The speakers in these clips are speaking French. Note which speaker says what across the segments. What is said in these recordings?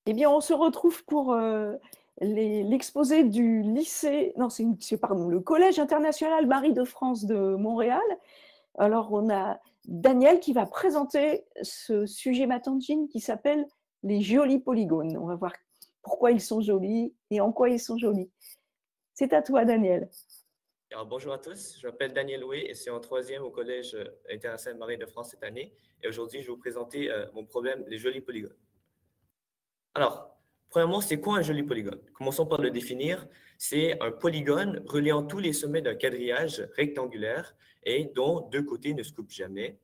Speaker 1: Eh bien, on se retrouve pour l'exposé du lycée, non, pardon, le Collège international Marie de France de Montréal. Alors, on a Daniel qui va présenter ce sujet matangine qui s'appelle les jolis polygones. On va voir pourquoi ils sont jolis et en quoi ils sont jolis. C'est à toi, Daniel.
Speaker 2: Alors, bonjour à tous, je m'appelle Daniel Loué et je suis en troisième au Collège international Marie de France cette année. Et aujourd'hui, je vais vous présenter mon problème, les jolis polygones. Alors, premièrement, c'est quoi un joli polygone? Commençons par le définir. C'est un polygone reliant tous les sommets d'un quadrillage rectangulaire et dont deux côtés ne se coupent jamais.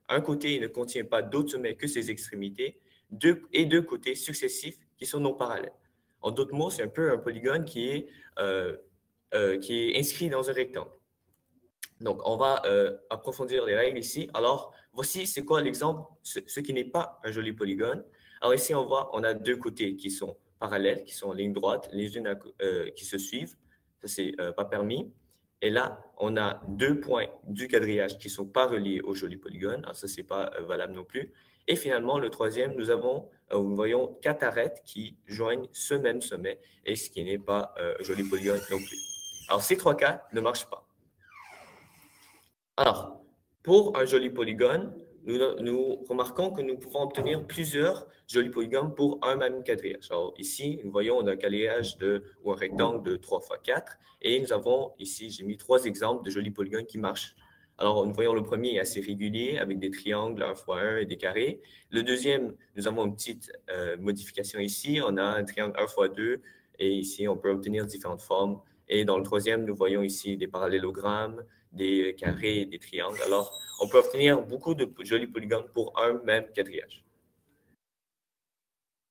Speaker 2: Un côté ne contient pas d'autres sommets que ses extrémités et deux côtés successifs qui sont non parallèles. En d'autres mots, c'est un peu un polygone qui est inscrit dans un rectangle. Donc, on va approfondir les règles ici. Alors, voici c'est quoi l'exemple, ce qui n'est pas un joli polygone. Alors ici, on a deux côtés qui sont parallèles, qui sont en ligne droite, les unes qui se suivent. Ça, c'est pas permis. Et là, on a deux points du quadrillage qui ne sont pas reliés au joli polygone. Alors ça, ce n'est pas valable non plus. Et finalement, le troisième, nous voyons quatre arêtes qui joignent ce même sommet, et ce qui n'est pas joli polygone non plus. Alors, ces trois cas ne marchent pas. Alors, pour un joli polygone, nous remarquons que nous pouvons obtenir plusieurs jolis polygones pour un même quadrillage. Alors, ici, nous voyons, on a un quadrillage ou un rectangle de 3 x 4 et nous avons ici, j'ai mis trois exemples de jolis polygones qui marchent. Alors, nous voyons le premier est assez régulier avec des triangles 1 x 1 et des carrés. Le deuxième, nous avons une petite modification ici. On a un triangle 1 x 2 et ici, on peut obtenir différentes formes. Et dans le troisième, nous voyons ici des parallélogrammes, des carrés et des triangles. Alors, on peut obtenir beaucoup de jolis polygones pour un même quadrillage.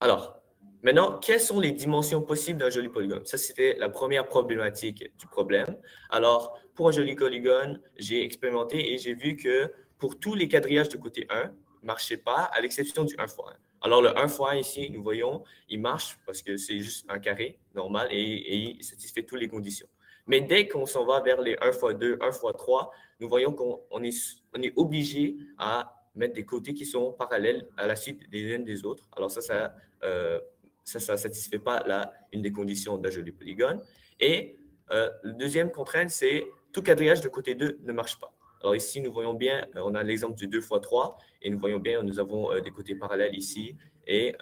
Speaker 2: Alors, maintenant, quelles sont les dimensions possibles d'un joli polygone? Ça, c'était la première problématique du problème. Alors, pour un joli polygone, j'ai expérimenté et j'ai vu que pour tous les quadrillages de côté 1, ne marchait pas, à l'exception du 1 x 1. Alors, le 1 x 1 ici, nous voyons, il marche parce que c'est juste un carré normal et il satisfait toutes les conditions. Mais dès qu'on s'en va vers les 1 x 2, 1 x 3, nous voyons qu'on est obligé à mettre des côtés qui sont parallèles à la suite des unes des autres. Alors ça ne satisfait pas une des conditions d'un joli polygone. Et la deuxième contrainte, c'est tout quadrillage de côté 2 ne marche pas. Alors ici, nous voyons bien, on a l'exemple du 2 x 3, et nous voyons bien, nous avons des côtés parallèles ici, et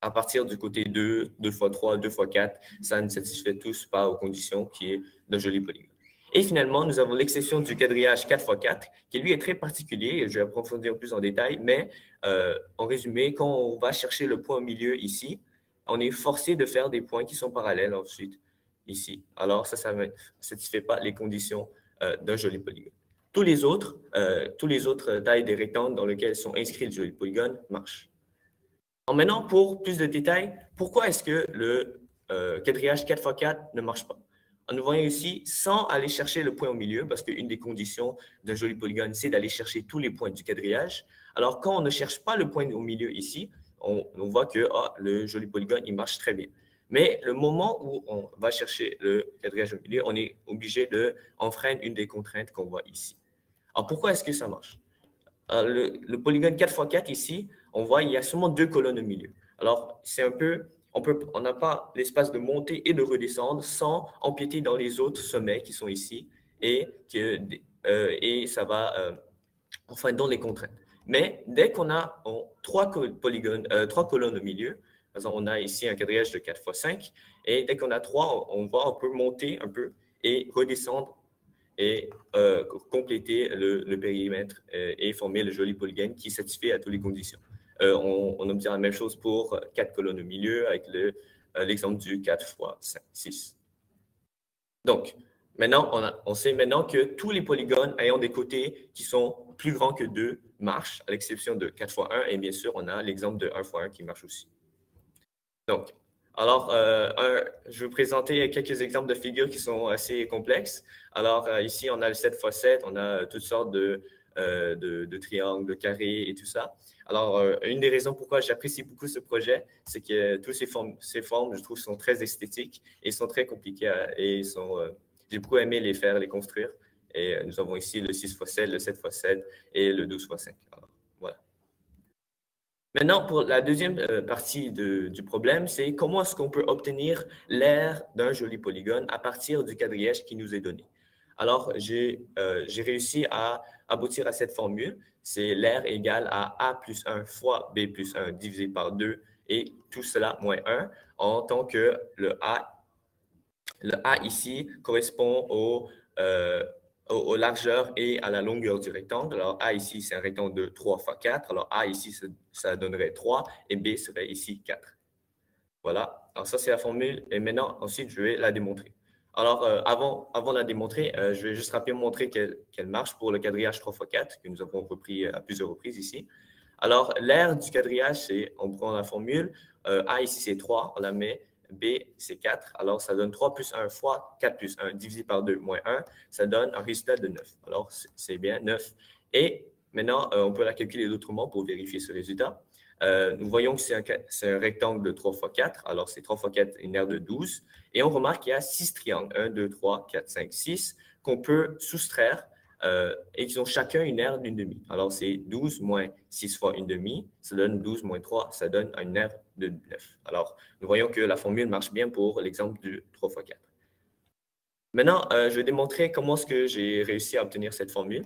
Speaker 2: à partir du côté 2, 2 x 3, 2 x 4, ça ne satisfait tous pas aux conditions qui est d'un joli polygone. Et finalement, nous avons l'exception du quadrillage 4 x 4, qui lui est très particulier, je vais approfondir plus en détail, mais en résumé, quand on va chercher le point au milieu ici, on est forcé de faire des points qui sont parallèles ensuite ici. Alors, ça ne satisfait pas les conditions d'un joli polygone. Tous les autres tailles des rectangles dans lesquels sont inscrits les jolis polygones marchent. Alors maintenant, pour plus de détails, pourquoi est-ce que le quadrillage 4 x 4 ne marche pas? Nous voyons ici, sans aller chercher le point au milieu, parce qu'une des conditions d'un joli polygone, c'est d'aller chercher tous les points du quadrillage. Alors, quand on ne cherche pas le point au milieu ici, on voit que le joli polygone, il marche très bien. Mais le moment où on va chercher le quadrillage au milieu, on est obligé d'enfreindre une des contraintes qu'on voit ici. Alors, pourquoi est-ce que ça marche? Le polygone 4 x 4 ici, on voit qu'il y a seulement deux colonnes au milieu. Alors, c'est un peu, on n'a pas l'espace de monter et de redescendre sans empiéter dans les autres sommets qui sont ici et ça va enfin dans les contraintes. Mais dès qu'on a trois colonnes au milieu, par exemple, on a ici un quadrillage de 4 x 5, et dès qu'on a trois, on peut monter un peu et redescendre et compléter le périmètre et former le joli polygone qui satisfait à toutes les conditions. On obtient la même chose pour 4 colonnes au milieu avec l'exemple du 4 x 6. Donc, maintenant, on sait maintenant que tous les polygones ayant des côtés qui sont plus grands que 2 marchent, à l'exception de 4 x 1, et bien sûr, on a l'exemple de 1 x 1 qui marche aussi. Donc, alors, je vais vous présenter quelques exemples de figures qui sont assez complexes. Alors, ici, on a le 7 x 7, on a toutes sortes de triangles, de carrés et tout ça. Alors, une des raisons pourquoi j'apprécie beaucoup ce projet, c'est que toutes ces formes, je trouve, sont très esthétiques et sont très compliquées j'ai beaucoup aimé les construire. Et nous avons ici le 6 x 7, le 7 x 7 et le 12 x 5. Alors, voilà. Maintenant, pour la deuxième partie du problème, c'est comment est-ce qu'on peut obtenir l'aire d'un joli polygone à partir du quadrillage qui nous est donné. Alors, j'ai réussi à aboutir à cette formule. C'est l'aire égale à A plus 1 fois B plus 1 divisé par 2 et tout cela moins 1, en tant que le A ici correspond aux largeurs et à la longueur du rectangle. Alors, A ici, c'est un rectangle de 3 fois 4. Alors, A ici, ça donnerait 3 et B serait ici 4. Voilà. Alors, ça, c'est la formule. Et maintenant, ensuite, je vais la démontrer. Alors, avant de la démontrer, je vais juste rapidement montrer qu'elle marche pour le quadrillage 3 fois 4 que nous avons repris à plusieurs reprises ici. Alors, l'aire du quadrillage, c'est, on prend la formule. A ici, c'est 3. On la met. B, c'est 4. Alors, ça donne 3 plus 1 fois 4 plus 1 divisé par 2 moins 1. Ça donne un résultat de 9. Alors, c'est bien 9. Et maintenant, on peut la calculer autrement pour vérifier ce résultat. Nous voyons que c'est un rectangle de 3 fois 4. Alors, c'est 3 fois 4, une aire de 12. Et on remarque qu'il y a 6 triangles, 1, 2, 3, 4, 5, 6, qu'on peut soustraire et qui ont chacun une aire d'une demi. Alors, c'est 12 moins 6 fois une demi, ça donne 12 moins 3, ça donne une aire de 9. Alors, nous voyons que la formule marche bien pour l'exemple du 3 fois 4. Maintenant, je vais démontrer comment est-ce que j'ai réussi à obtenir cette formule.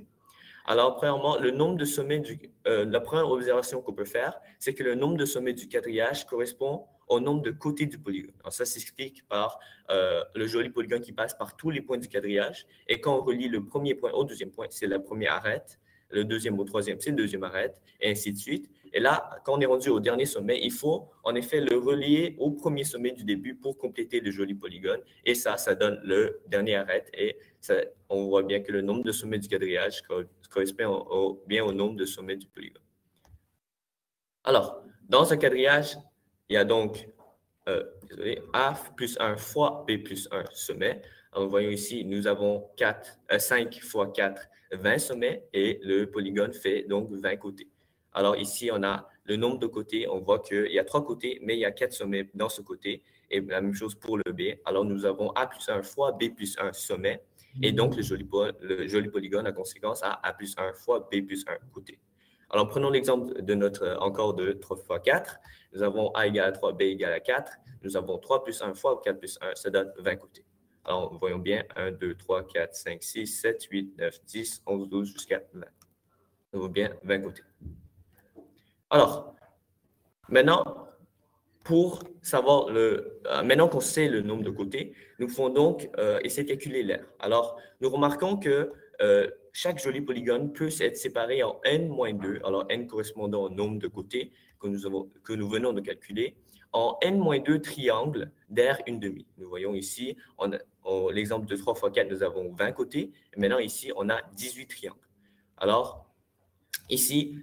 Speaker 2: Alors, premièrement, le nombre de sommets la première observation qu'on peut faire, c'est que le nombre de sommets du quadrillage correspond au nombre de côtés du polygone. Alors, ça s'explique par le joli polygone qui passe par tous les points du quadrillage. Et quand on relie le premier point au deuxième point, c'est la première arête. Le deuxième au troisième, c'est le deuxième arête, et ainsi de suite. Et là, quand on est rendu au dernier sommet, il faut en effet le relier au premier sommet du début pour compléter le joli polygone. Et ça donne le dernier arête. Et ça, on voit bien que le nombre de sommets du quadrillage correspond bien au nombre de sommets du polygone. Alors, dans un quadrillage, il y a donc A plus 1 fois B plus 1 sommet. Alors, voyons ici, nous avons 5 fois 4, 20 sommets et le polygone fait donc 20 côtés. Alors ici, on a le nombre de côtés. On voit qu'il y a 3 côtés, mais il y a 4 sommets dans ce côté. Et la même chose pour le B. Alors, nous avons A plus 1 fois B plus 1 sommet. Et donc, le joli polygone, en conséquence, a A plus 1 fois B plus 1 côté. Alors, prenons l'exemple de encore de 3 fois 4. Nous avons A égale à 3, B égale à 4. Nous avons 3 plus 1 fois 4 plus 1, ça donne 20 côtés. Alors, voyons bien, 1, 2, 3, 4, 5, 6, 7, 8, 9, 10, 11, 12, jusqu'à 20. Nous avons bien 20 côtés. Alors, maintenant, pour savoir maintenant qu'on sait le nombre de côtés, nous pouvons donc essayer de calculer l'aire. Alors, nous remarquons que chaque joli polygone peut être séparé en n-2, alors n correspondant au nombre de côtés que nous venons de calculer, en n-2 triangles d'aire une demi. Nous voyons ici, l'exemple de 3 fois 4, nous avons 20 côtés. Et maintenant, ici, on a 18 triangles. Alors, ici,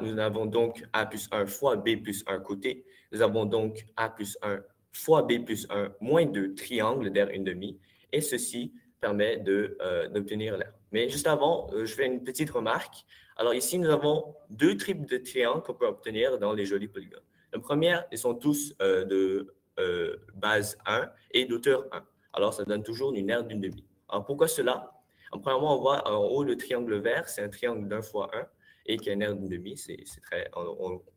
Speaker 2: nous avons donc A plus 1 fois B plus 1 côté, nous avons donc A plus 1 fois B plus 1 moins 2 triangles d'aire une demi, et ceci permet d'obtenir l'aire. Mais juste avant, je fais une petite remarque. Alors ici, nous avons 2 types de triangles qu'on peut obtenir dans les jolis polygones. Le premier, ils sont tous de base 1 et d'auteur 1. Alors, ça donne toujours une aire d'une demi. Alors, pourquoi cela? Premièrement, on voit en haut le triangle vert, c'est un triangle d'1 fois 1 et qui a une aire d'une demi.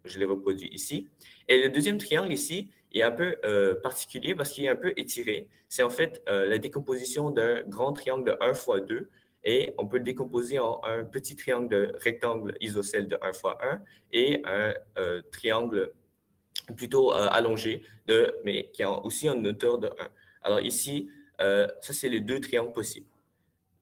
Speaker 2: Je l'ai reproduit ici. Et le deuxième triangle ici est un peu particulier parce qu'il est un peu étiré. C'est en fait la décomposition d'un grand triangle de 1 fois 2 et on peut le décomposer en un petit triangle de rectangle isocèle de 1 fois 1 et un triangle plutôt allongé, mais qui a aussi une hauteur de 1. Alors ici, ça c'est les 2 triangles possibles.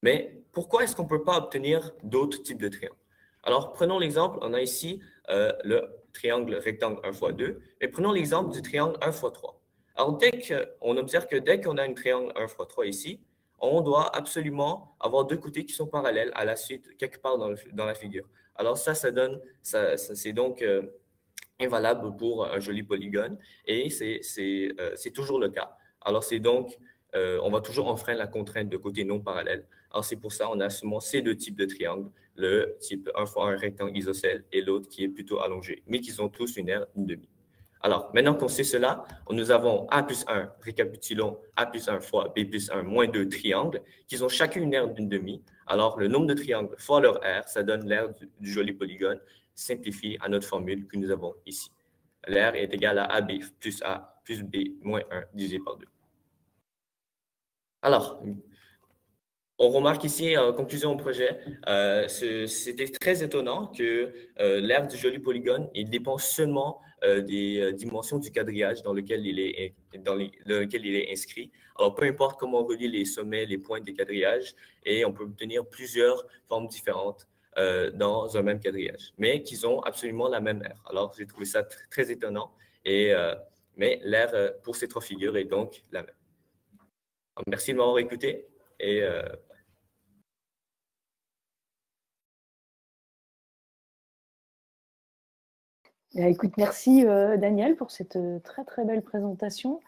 Speaker 2: Mais pourquoi est-ce qu'on ne peut pas obtenir d'autres types de triangles? Alors, prenons l'exemple, on a ici le triangle rectangle 1 fois 2, mais prenons l'exemple du triangle 1 fois 3. Alors, on observe que dès qu'on a un triangle 1 fois 3 ici, on doit absolument avoir 2 côtés qui sont parallèles à la suite, quelque part dans la figure. Alors, ça c'est donc invalable pour un joli polygone et c'est toujours le cas. Alors, c'est donc, on va toujours enfreindre la contrainte de côtés non parallèles. Alors, c'est pour ça qu'on a seulement ces 2 types de triangles, le type 1 fois 1 rectangle isocèle et l'autre qui est plutôt allongé, mais qui ont tous une aire une demi. Alors, maintenant qu'on sait cela, nous avons A plus 1, récapitulons, A plus 1 fois B plus 1 moins 2 triangles qui ont chacune une aire d'une demi. Alors, le nombre de triangles fois leur aire, ça donne l'aire du joli polygone. simplifie à notre formule que nous avons ici. L'air est égal à AB plus A plus B moins 1 divisé par 2. Alors, on remarque ici, en conclusion au projet, c'était très étonnant que l'aire du joli polygone, il dépend seulement des dimensions du quadrillage dans lequel il est inscrit. Alors, peu importe comment on relie les sommets, les pointes des quadrillages, et on peut obtenir plusieurs formes différentes dans un même quadrillage, mais qui ont absolument la même aire. Alors, j'ai trouvé ça très étonnant, mais l'aire pour ces 3 figures est donc la même. Alors, merci de m'avoir écouté, et
Speaker 1: écoute, merci Daniel pour cette très très belle présentation.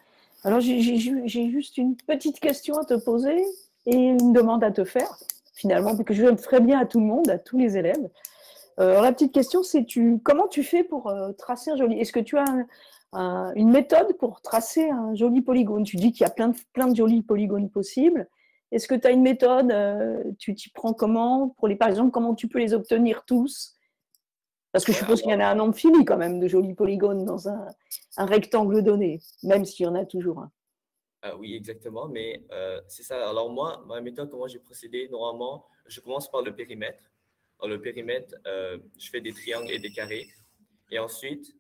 Speaker 1: Alors j'ai juste une petite question à te poser et une demande à te faire, finalement, que je ferai bien à tout le monde, à tous les élèves. Alors la petite question, c'est comment tu fais pour tracer un joli… Est-ce que tu as une méthode pour tracer un joli polygone? Tu dis qu'il y a plein de jolis polygones possibles. Est-ce que tu as une méthode? Tu t'y prends comment? Par exemple, comment tu peux les obtenir tous? Parce que je suppose qu'il y en a un nombre fini quand même de jolis polygones dans un rectangle donné, même s'il y en a toujours un.
Speaker 2: Oui, exactement, mais c'est ça. Alors moi, ma méthode, comment j'ai procédé, normalement, je commence par le périmètre. Alors le périmètre, je fais des triangles et des carrés. Et ensuite,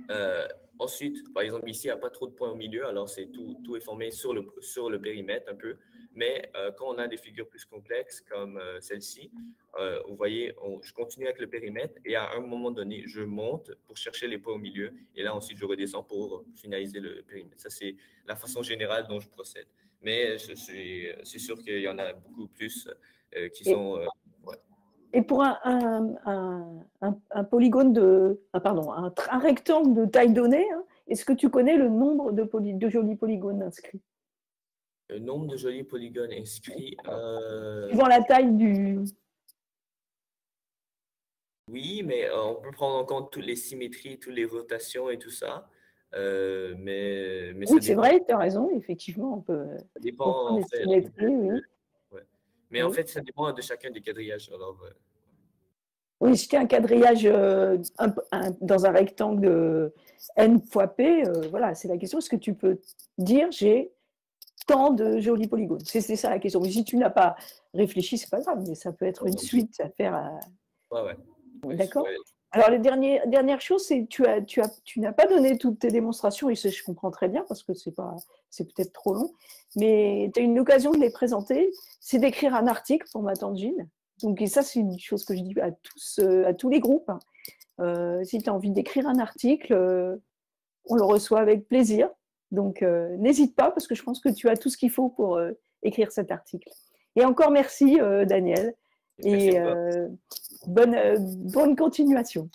Speaker 2: par exemple, ici, il n'y a pas trop de points au milieu, alors tout est formé sur le périmètre un peu. Mais quand on a des figures plus complexes comme celle-ci, vous voyez, je continue avec le périmètre et à un moment donné, je monte pour chercher les points au milieu. Et là, ensuite, je redescends pour finaliser le périmètre. Ça, c'est la façon générale dont je procède. Mais c'est sûr qu'il y en a beaucoup plus qui sont… ouais.
Speaker 1: Et pour un polygone un rectangle de taille donnée, hein, est-ce que tu connais le nombre de jolis polygones inscrits?
Speaker 2: Le nombre de jolis polygones inscrits…
Speaker 1: Suivant la taille du…
Speaker 2: Oui, mais on peut prendre en compte toutes les symétries, toutes les rotations et tout ça. Mais
Speaker 1: oui, c'est vrai, tu as raison, effectivement, on peut
Speaker 2: ça dépend, en fait.
Speaker 1: oui.
Speaker 2: Ouais. Mais en fait, ça dépend de chacun des quadrillages. Alors,
Speaker 1: oui, si tu as un quadrillage dans un rectangle de n fois p, voilà, c'est la question. Est-ce que tu peux dire j'ai tant de jolis polygones? C'est ça la question. Mais si tu n'as pas réfléchi, c'est pas grave, mais ça peut être une suite à faire.
Speaker 2: ouais.
Speaker 1: D'accord.
Speaker 2: Ouais.
Speaker 1: Alors, la dernière chose, c'est que tu n'as pas donné toutes tes démonstrations, et je comprends très bien parce que c'est peut-être trop long, mais tu as une occasion de les présenter, c'est d'écrire un article pour ma tante Gine. Donc, et ça, c'est une chose que je dis à tous les groupes. Si tu as envie d'écrire un article, on le reçoit avec plaisir. Donc, n'hésite pas parce que je pense que tu as tout ce qu'il faut pour écrire cet article. Et encore merci, Daniel.
Speaker 2: Merci
Speaker 1: et bonne continuation.